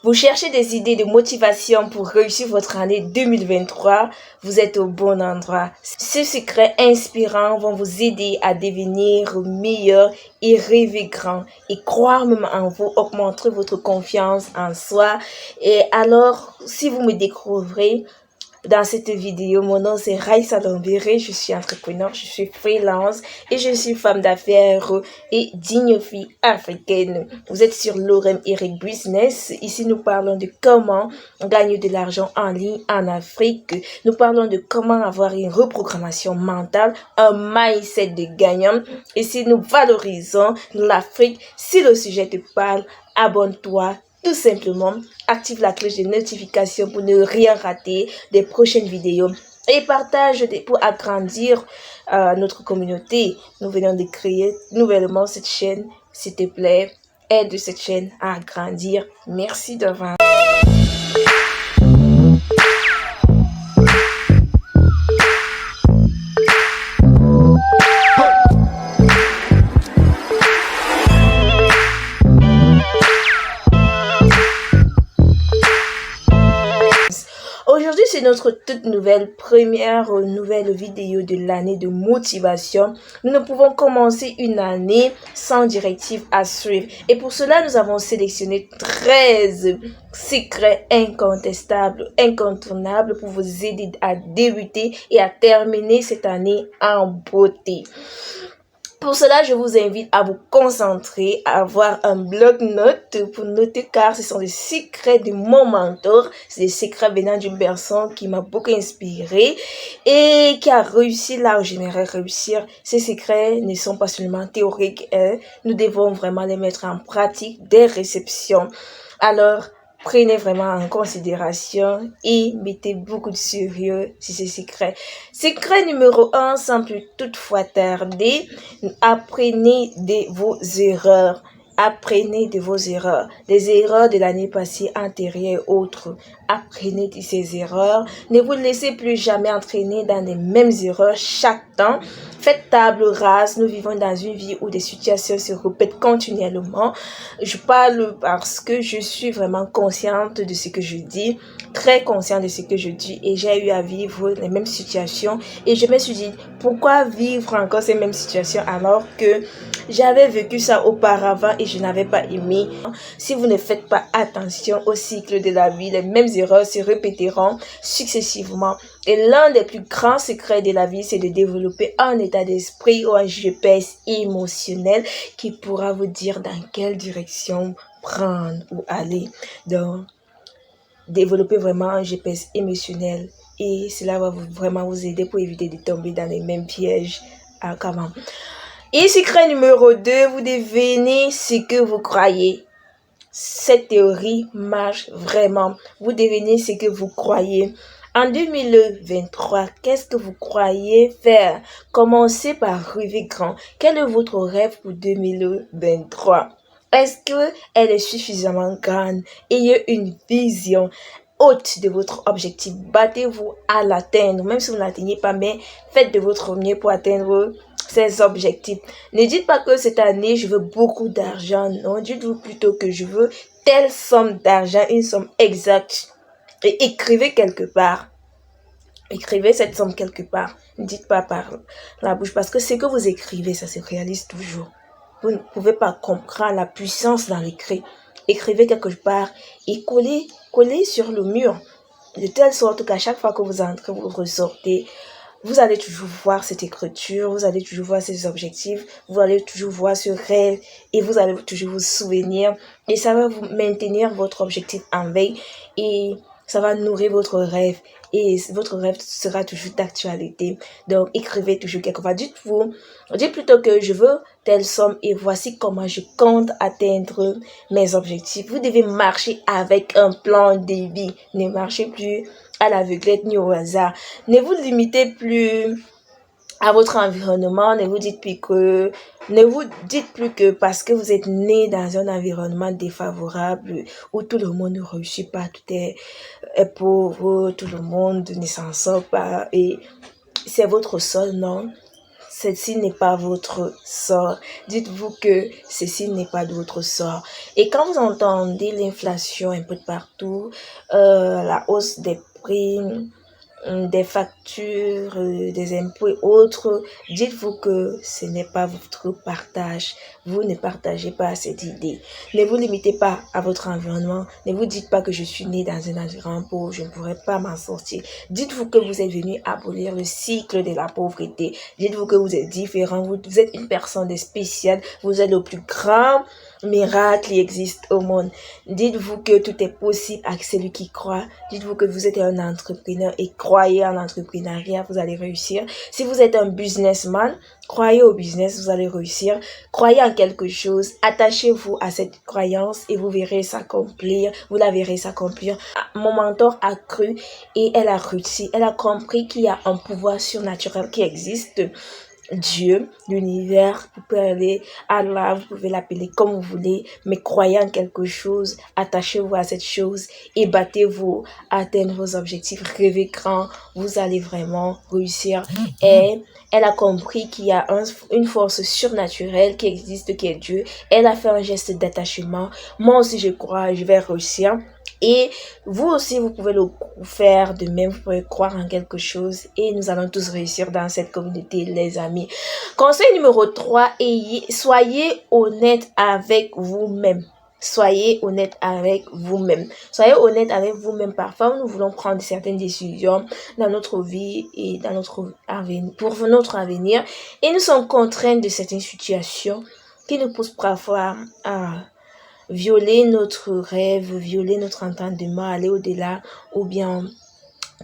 Vous cherchez des idées de motivation pour réussir votre année 2023? Vous êtes au bon endroit. Ces secrets inspirants vont vous aider à devenir meilleur et rêver grand et croire même en vous, augmenter votre confiance en soi. Et alors, si vous me découvrez, dans cette vidéo, mon nom c'est Raïssa Dambéré, je suis entrepreneur, je suis freelance et je suis femme d'affaires et digne fille africaine. Vous êtes sur Lorem Eric Business. Ici, nous parlons de comment gagner de l'argent en ligne en Afrique. Nous parlons de comment avoir une reprogrammation mentale, un mindset de gagnant. Ici, nous valorisons l'Afrique. Si le sujet te parle, abonne-toi. Tout simplement, active la cloche de notification pour ne rien rater des prochaines vidéos et partage pour agrandir notre communauté. Nous venons de créer nouvellement cette chaîne. S'il te plaît, aide cette chaîne à grandir. Merci d'avance. Aujourd'hui, c'est notre toute première nouvelle vidéo de l'année de motivation. Nous ne pouvons commencer une année sans directive à suivre. Et pour cela, nous avons sélectionné 13 secrets incontestables, incontournables pour vous aider à débuter et à terminer cette année en beauté. Pour cela, je vous invite à vous concentrer, à avoir un bloc-notes pour noter car ce sont des secrets de mon mentor. C'est des secrets venant d'une personne qui m'a beaucoup inspiré et qui a réussi là où j'aimerais réussir. Ces secrets ne sont pas seulement théoriques, nous devons vraiment les mettre en pratique dès réception. Alors, prenez vraiment en considération et mettez beaucoup de sérieux sur ces secrets. Secret numéro 1, sans plus toutefois tarder, apprenez de vos erreurs. Apprenez de vos erreurs. Les erreurs de l'année passée, antérieure et autres. Apprenez de ces erreurs. Ne vous laissez plus jamais entraîner dans les mêmes erreurs chaque temps. Faites table rase. Nous vivons dans une vie où des situations se répètent continuellement. Je parle parce que je suis vraiment consciente de ce que je dis, très consciente de ce que je dis et j'ai eu à vivre les mêmes situations et je me suis dit pourquoi vivre encore ces mêmes situations alors que j'avais vécu ça auparavant et je n'avais pas aimé. Si vous ne faites pas attention au cycle de la vie, les mêmes erreurs se répéteront successivement. Et l'un des plus grands secrets de la vie, c'est de développer un état d'esprit ou un GPS émotionnel qui pourra vous dire dans quelle direction prendre ou aller. Donc, développer vraiment un GPS émotionnel et cela va vraiment vous aider pour éviter de tomber dans les mêmes pièges qu'avant. Et secret numéro 2, vous devenez ce que vous croyez. Cette théorie marche vraiment. Vous devenez ce que vous croyez. En 2023, qu'est-ce que vous croyez faire? Commencez par rêver grand. Quel est votre rêve pour 2023? Est-ce qu'elle est suffisamment grande? Ayez une vision haute de votre objectif. Battez-vous à l'atteindre. Même si vous ne l'atteignez pas, mais faites de votre mieux pour atteindre ces objectifs. Ne dites pas que cette année, je veux beaucoup d'argent. Non, dites-vous plutôt que je veux telle somme d'argent, une somme exacte. Et écrivez quelque part. Écrivez cette somme quelque part. Ne dites pas par la bouche parce que ce que vous écrivez, ça se réalise toujours. Vous ne pouvez pas comprendre la puissance dans l'écrit. Écrivez quelque part et collez sur le mur. De telle sorte qu'à chaque fois que vous entrez, vous ressortez. Vous allez toujours voir cette écriture, vous allez toujours voir ces objectifs, vous allez toujours voir ce rêve et vous allez toujours vous souvenir et ça va vous maintenir votre objectif en veille et ça va nourrir votre rêve et votre rêve sera toujours d'actualité. Donc écrivez toujours quelque part, dites plutôt que je veux telle somme et voici comment je compte atteindre mes objectifs. Vous devez marcher avec un plan de vie, ne marchez plus à l'aveuglette ni au hasard. Ne vous limitez plus à votre environnement, ne vous dites plus que parce que vous êtes né dans un environnement défavorable où tout le monde ne réussit pas, tout est pauvre, tout le monde ne s'en sort pas et c'est votre sol, non. ceci n'est pas votre sort. Dites-vous que ceci n'est pas de votre sort. Et quand vous entendez l'inflation un peu de partout, la hausse des prix, des factures, des impôts et autres, dites-vous que ce n'est pas votre partage. Vous ne partagez pas cette idée. Ne vous limitez pas à votre environnement. Ne vous dites pas que je suis né dans un environnement pauvre, je ne pourrais pas m'en sortir. Dites-vous que vous êtes venu abolir le cycle de la pauvreté. Dites-vous que vous êtes différent, vous êtes une personne spéciale, vous êtes le plus grand miracle qui existe au monde. Dites-vous que tout est possible à celui qui croit. Dites-vous que vous êtes un entrepreneur et croyez en l'entrepreneuriat, vous allez réussir. Si vous êtes un businessman, croyez au business, vous allez réussir. Croyez en quelque chose, attachez-vous à cette croyance et vous verrez s'accomplir. Vous la verrez s'accomplir. Mon mentor a cru et elle a réussi. Elle a compris qu'il y a un pouvoir surnaturel qui existe. Dieu, l'univers, vous pouvez aller à Allah, vous pouvez l'appeler comme vous voulez, mais croyez en quelque chose, attachez-vous à cette chose et battez-vous à atteindre vos objectifs, rêvez grand, vous allez vraiment réussir. Et elle a compris qu'il y a une force surnaturelle qui existe, qui est Dieu. Elle a fait un geste d'attachement. Moi aussi, je crois, je vais réussir. Et vous aussi, vous pouvez le faire de même, vous pouvez croire en quelque chose et nous allons tous réussir dans cette communauté, les amis. Conseil numéro 3, soyez honnête avec vous-même. Soyez honnête avec vous-même. Soyez honnête avec vous-même. Parfois, nous voulons prendre certaines décisions dans notre vie et dans notre avenir, pour notre avenir. Et nous sommes contraints de certaines situations qui nous poussent parfois à violer notre rêve, violer notre entendement, aller au-delà ou bien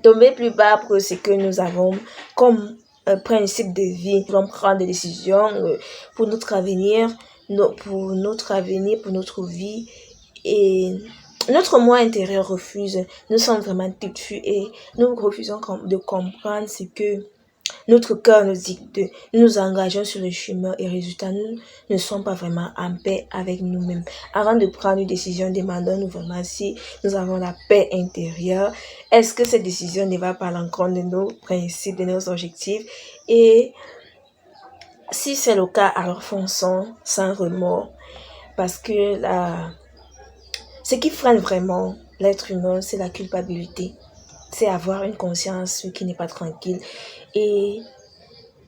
tomber plus bas pour ce que nous avons comme principe de vie. Nous allons prendre des décisions pour notre avenir, pour notre vie et notre moi intérieur refuse. Nous sommes vraiment têtus et nous refusons de comprendre ce que notre cœur nous dicte, nous nous engageons sur le chemin et résultat, nous ne sommes pas vraiment en paix avec nous-mêmes. Avant de prendre une décision, demandons-nous vraiment si nous avons la paix intérieure. Est-ce que cette décision ne va pas à l'encontre de nos principes, de nos objectifs? Et si c'est le cas, alors fonçons sans remords. Parce que ce qui freine vraiment l'être humain, c'est la culpabilité. C'est avoir une conscience qui n'est pas tranquille. Et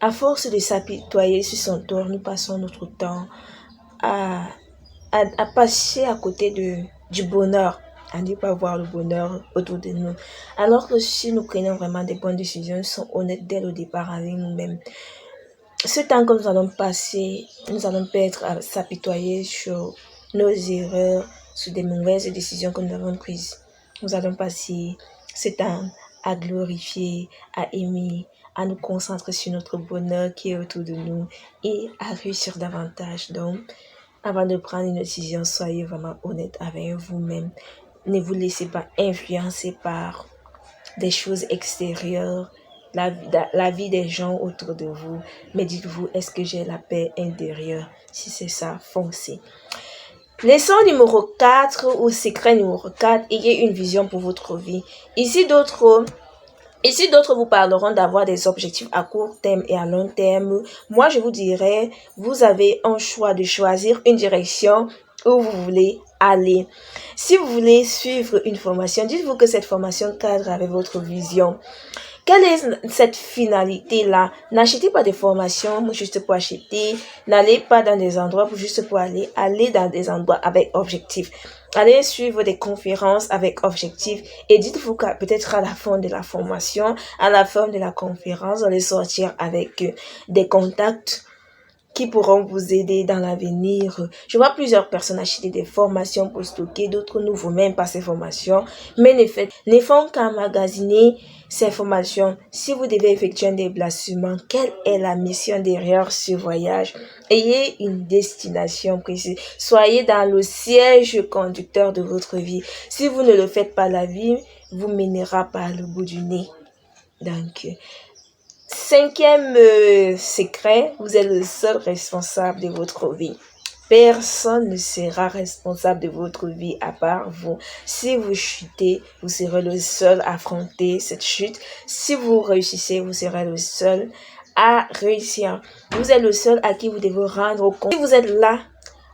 à force de s'apitoyer sur son tort, nous passons notre temps à passer à côté du bonheur, à ne pas voir le bonheur autour de nous. Alors que si nous prenons vraiment des bonnes décisions, nous sommes honnêtes dès le départ avec nous-mêmes. Ce temps que nous allons passer, nous allons perdre à s'apitoyer sur nos erreurs, sur des mauvaises décisions que nous avons prises. Nous allons passer ce temps à glorifier, à aimer, à nous concentrer sur notre bonheur qui est autour de nous et à réussir davantage. Donc, avant de prendre une décision, soyez vraiment honnête avec vous-même. Ne vous laissez pas influencer par des choses extérieures, la vie des gens autour de vous. Mais dites-vous, est-ce que j'ai la paix intérieure? Si c'est ça, foncez. Leçon numéro 4 ou secret numéro 4, ayez une vision pour votre vie. Ici, d'autres vous parleront d'avoir des objectifs à court terme et à long terme. Moi, je vous dirais, vous avez un choix de choisir une direction où vous voulez aller. Si vous voulez suivre une formation, dites-vous que cette formation cadre avec votre vision. Quelle est cette finalité-là? N'achetez pas des formations juste pour acheter. N'allez pas dans des endroits juste pour aller. Allez dans des endroits avec objectif. Allez suivre des conférences avec objectif. Et dites-vous que peut-être à la fin de la formation, à la fin de la conférence, vous allez sortir avec des contacts qui pourront vous aider dans l'avenir. Je vois plusieurs personnes acheter des formations pour stocker, d'autres ne vous même pas ces formations, mais ne font qu'emmagasiner ces formations. Si vous devez effectuer un déplacement, quelle est la mission derrière ce voyage? Ayez une destination précise. Soyez dans le siège conducteur de votre vie. Si vous ne le faites pas, la vie vous mènera par le bout du nez. Donc, cinquième secret, vous êtes le seul responsable de votre vie. Personne ne sera responsable de votre vie à part vous. Si vous chutez, vous serez le seul à affronter cette chute. Si vous réussissez, vous serez le seul à réussir. Vous êtes le seul à qui vous devez rendre compte. Si vous êtes là,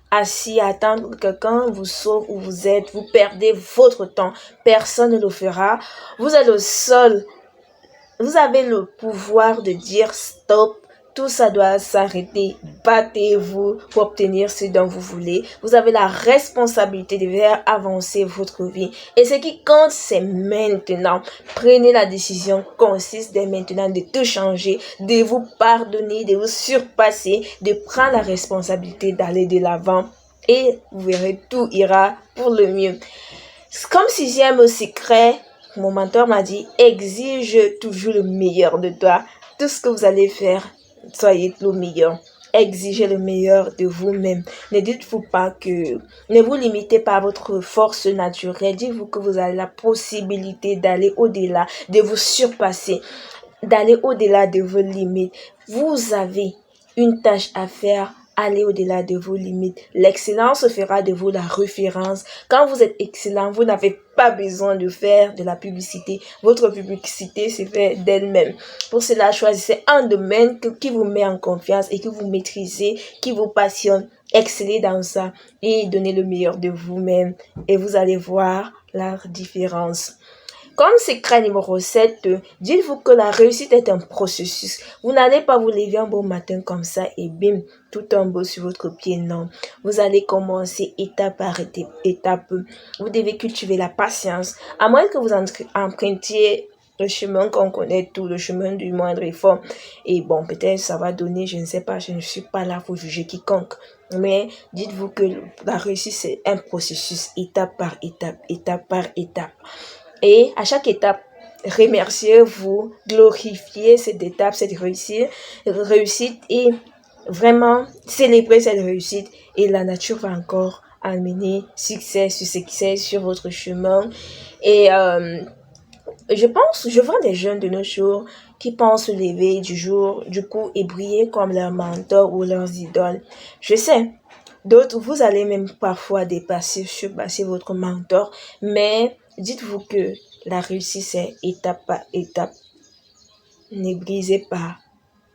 assis à attendre que quelqu'un vous sauve où vous êtes, vous perdez votre temps. Personne ne le fera. Vous êtes le seul. Vous avez le pouvoir de dire stop. Tout ça doit s'arrêter. Battez-vous pour obtenir ce dont vous voulez. Vous avez la responsabilité de faire avancer votre vie. Et ce qui compte, c'est maintenant. Prenez la décision consiste dès maintenant de tout changer, de vous pardonner, de vous surpasser, de prendre la responsabilité d'aller de l'avant. Et vous verrez, tout ira pour le mieux. Comme sixième secret, mon mentor m'a dit, exige toujours le meilleur de toi. Tout ce que vous allez faire, soyez le meilleur. Exigez le meilleur de vous-même. Ne dites-vous pas que, ne vous limitez pas à votre force naturelle. Dites-vous que vous avez la possibilité d'aller au-delà, de vous surpasser, d'aller au-delà de vos limites. Vous avez une tâche à faire. Allez au-delà de vos limites. L'excellence fera de vous la référence. Quand vous êtes excellent, vous n'avez pas besoin de faire de la publicité. Votre publicité se fait d'elle-même. Pour cela, choisissez un domaine qui vous met en confiance et que vous maîtrisez, qui vous passionne. Excellez dans ça et donnez le meilleur de vous-même et vous allez voir la différence. Comme secret numéro 7, dites-vous que la réussite est un processus. Vous n'allez pas vous lever un beau matin comme ça et bim, tout tombe sur votre pied. Non, vous allez commencer étape par étape. Vous devez cultiver la patience. À moins que vous empruntiez le chemin qu'on connaît tout, le chemin du moindre effort. Et bon, peut-être ça va donner, je ne sais pas, je ne suis pas là pour juger quiconque. Mais dites-vous que la réussite, c'est un processus, étape par étape, étape par étape. Et à chaque étape, remerciez-vous, glorifiez cette étape, cette réussite et vraiment célébrez cette réussite. Et la nature va encore amener succès sur succès sur votre chemin. Et je vois des jeunes de nos jours qui pensent se lever du coup et briller comme leur mentor ou leurs idoles. Je sais, d'autres, vous allez même parfois surpasser votre mentor, mais dites-vous que la réussite, c'est étape par étape. Ne brisez pas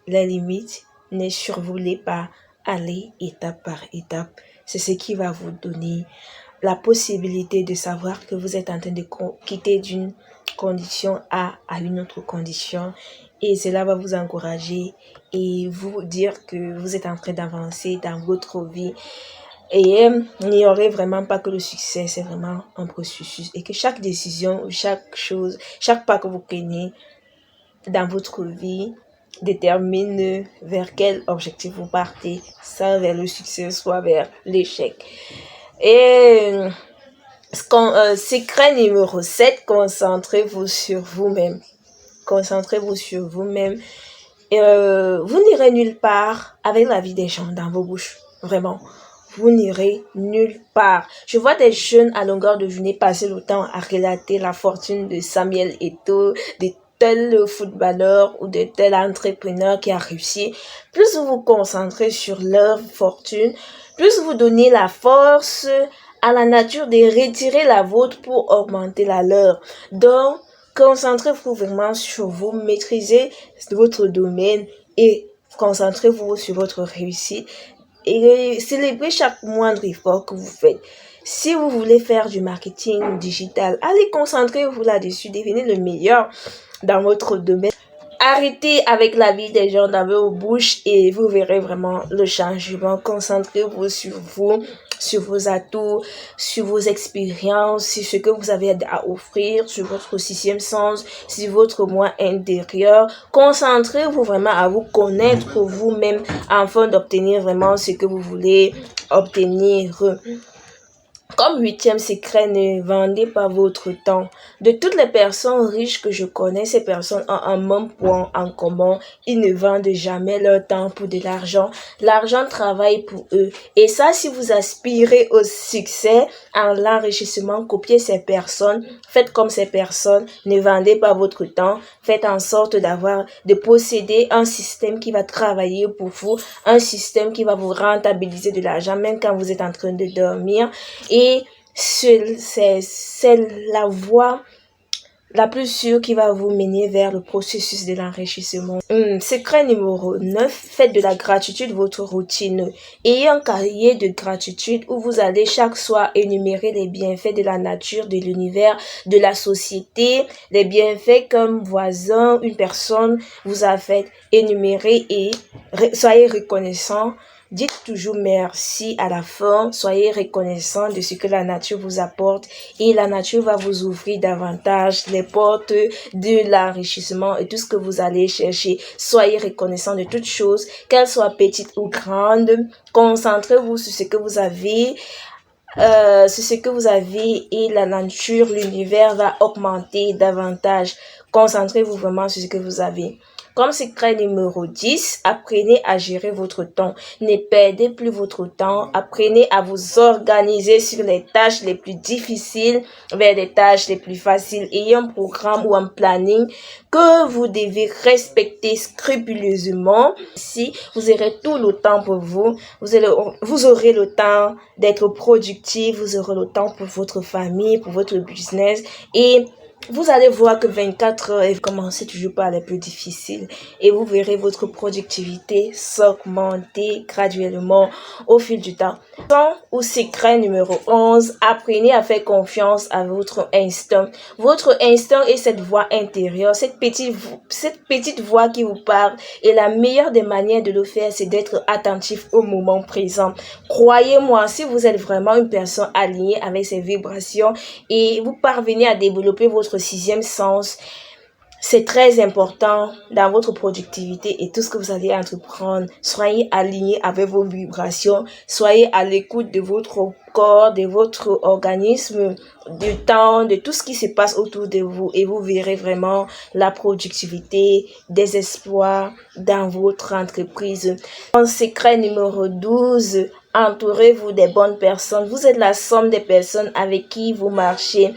les limites, ne survolez pas, allez étape par étape. C'est ce qui va vous donner la possibilité de savoir que vous êtes en train de quitter d'une condition A à une autre condition et cela va vous encourager et vous dire que vous êtes en train d'avancer dans votre vie. Et n'ignorez vraiment pas que le succès, c'est vraiment un processus et que chaque décision, chaque chose, chaque pas que vous prenez dans votre vie détermine vers quel objectif vous partez, soit vers le succès, soit vers l'échec. Et secret numéro 7, concentrez-vous sur vous-même. Concentrez-vous sur vous-même. Vous n'irez nulle part avec la vie des gens dans vos bouches. Vraiment. Vous n'irez nulle part. Je vois des jeunes à longueur de journée passer le temps à relater la fortune de Samuel Eto'o, de tel footballeur ou de tel entrepreneur qui a réussi. Plus vous vous concentrez sur leur fortune, plus vous donnez la force à la nature de retirer la vôtre pour augmenter la leur. Donc, concentrez-vous vraiment sur vous, maîtrisez votre domaine et concentrez-vous sur votre réussite et célébrez chaque moindre effort que vous faites. Si vous voulez faire du marketing digital, allez concentrez-vous là-dessus, devenez le meilleur dans votre domaine. Arrêtez avec la vie des gens dans vos bouches et vous verrez vraiment le changement. Concentrez-vous sur vous, sur vos atouts, sur vos expériences, sur ce que vous avez à offrir, sur votre sixième sens, sur votre moi intérieur. Concentrez-vous vraiment à vous connaître vous-même afin d'obtenir vraiment ce que vous voulez obtenir. Comme huitième secret, ne vendez pas votre temps. De toutes les personnes riches que je connais, ces personnes ont un même point en commun. Ils ne vendent jamais leur temps pour de l'argent. L'argent travaille pour eux. Et ça, si vous aspirez au succès, à l'enrichissement, copiez ces personnes. Faites comme ces personnes. Ne vendez pas votre temps. Faites en sorte de posséder un système qui va travailler pour vous. Un système qui va vous rentabiliser de l'argent, même quand vous êtes en train de dormir. Et c'est la voie la plus sûre qui va vous mener vers le processus de l'enrichissement. Secret numéro 9, faites de la gratitude votre routine. Ayez un cahier de gratitude où vous allez chaque soir énumérer les bienfaits de la nature, de l'univers, de la société, les bienfaits qu'un voisin, une personne vous a fait énumérer et soyez reconnaissant. Dites toujours merci à la fin, soyez reconnaissant de ce que la nature vous apporte et la nature va vous ouvrir davantage les portes de l'enrichissement et tout ce que vous allez chercher. Soyez reconnaissant de toutes choses, qu'elles soient petites ou grandes. Concentrez-vous sur ce que vous avez. Et la nature, l'univers va augmenter davantage. Concentrez-vous vraiment sur ce que vous avez. Comme secret numéro 10, apprenez à gérer votre temps. Ne perdez plus votre temps. Apprenez à vous organiser sur les tâches les plus difficiles vers les tâches les plus faciles. Ayez un programme ou un planning que vous devez respecter scrupuleusement. Si vous aurez tout le temps pour vous, vous aurez le temps d'être productif, vous aurez le temps pour votre famille, pour votre business et vous allez voir que 24 heures, et commencez toujours par les plus difficiles et vous verrez votre productivité s'augmenter graduellement au fil du temps. Ou secret numéro 11, apprenez à faire confiance à votre instinct. Votre instinct est cette voix intérieure, cette petite voix qui vous parle et la meilleure des manières de le faire, c'est d'être attentif au moment présent. Croyez-moi, si vous êtes vraiment une personne alignée avec ses vibrations et vous parvenez à développer votre sixième sens, c'est très important dans votre productivité et tout ce que vous allez entreprendre. Soyez aligné avec vos vibrations, soyez à l'écoute de votre corps, de votre organisme, du temps, de tout ce qui se passe autour de vous et vous verrez vraiment la productivité, des espoirs dans votre entreprise. En secret numéro 12, entourez-vous des bonnes personnes. Vous êtes la somme des personnes avec qui vous marchez.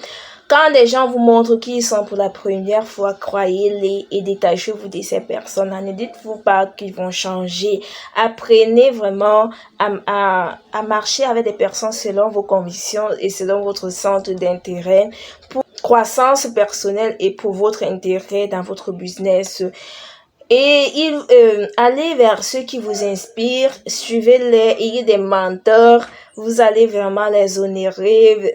Quand des gens vous montrent qu'ils sont pour la première fois, croyez-les et détachez-vous de ces personnes. Ne dites-vous pas qu'ils vont changer. Apprenez vraiment à marcher avec des personnes selon vos convictions et selon votre centre d'intérêt pour croissance personnelle et pour votre intérêt dans votre business. Et allez vers ceux qui vous inspirent, suivez-les, ayez des mentors, vous allez vraiment les honorer,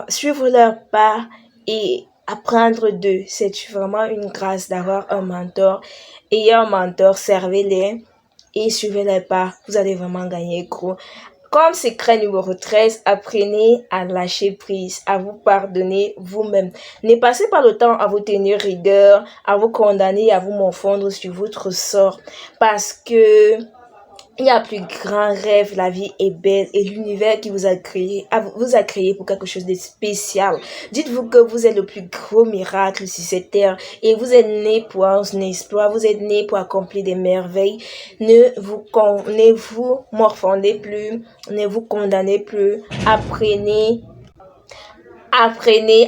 suivre leurs pas et apprendre d'eux. C'est vraiment une grâce d'avoir un mentor. Ayez un mentor, servez-les et suivez les pas. Vous allez vraiment gagner gros. Comme secret numéro 13, apprenez à lâcher prise, à vous pardonner vous-même. Ne passez pas le temps à vous tenir rigueur, à vous condamner, à vous morfondre sur votre sort parce que il y a plus grand rêve, la vie est belle et l'univers qui vous a créé pour quelque chose de spécial. Dites-vous que vous êtes le plus gros miracle sur cette terre et vous êtes né pour un exploit, vous êtes né pour accomplir des merveilles. Ne vous morfondez plus, ne vous condamnez plus, apprenez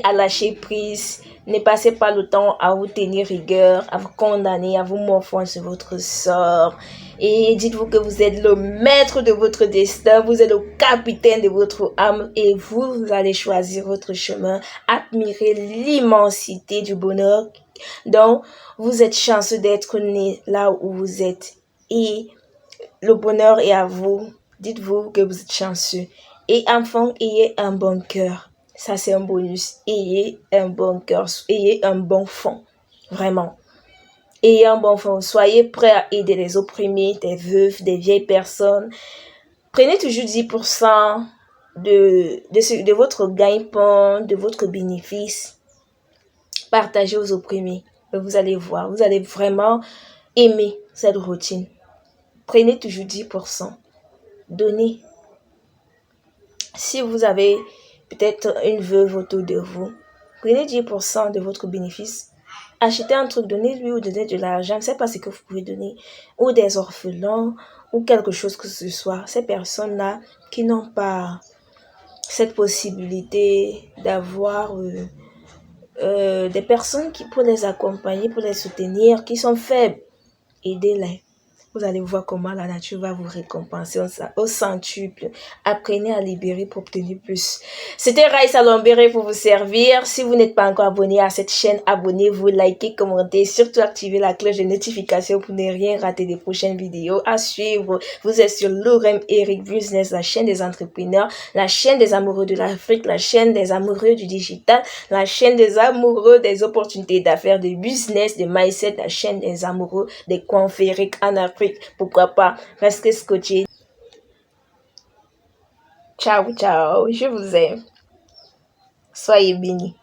à lâcher prise. Ne passez pas le temps à vous tenir rigueur, à vous condamner, à vous morfondre sur votre sort. Et dites-vous que vous êtes le maître de votre destin, vous êtes le capitaine de votre âme et vous allez choisir votre chemin. Admirez l'immensité du bonheur dont vous êtes chanceux d'être né là où vous êtes. Et le bonheur est à vous. Dites-vous que vous êtes chanceux. Et enfin, ayez un bon cœur. Ça, c'est un bonus. Ayez un bon cœur. Ayez un bon fond. Vraiment. Ayez un bon fond. Soyez prêts à aider les opprimés, des veuves, des vieilles personnes. Prenez toujours 10% de votre gagne-pain, de votre bénéfice. Partagez aux opprimés. Et vous allez voir. Vous allez vraiment aimer cette routine. Prenez toujours 10%. Donnez. Si vous avez peut-être une veuve autour de vous, prenez 10% de votre bénéfice. Achetez un truc, donnez-lui ou donnez de l'argent. Je ne sais pas ce que vous pouvez donner. Ou des orphelins, ou quelque chose que ce soit. Ces personnes-là qui n'ont pas cette possibilité d'avoir des personnes qui pour les accompagner, pour les soutenir, qui sont faibles. Aidez-les. Vous allez voir comment la nature va vous récompenser au centuple. Apprenez à libérer pour obtenir plus. C'était Raïssa Lombéré pour vous servir. Si vous n'êtes pas encore abonné à cette chaîne, abonnez-vous, likez, commentez, surtout activez la cloche de notification pour ne rien rater des prochaines vidéos à suivre. Vous êtes sur l'Orem Eric Business, la chaîne des entrepreneurs, la chaîne des amoureux de l'Afrique, la chaîne des amoureux du digital, la chaîne des amoureux des opportunités d'affaires, de business, de mindset, la chaîne des amoureux des conférences en Afrique. Pourquoi pas, restez scotché. Ciao, ciao, je vous aime. Soyez bénis.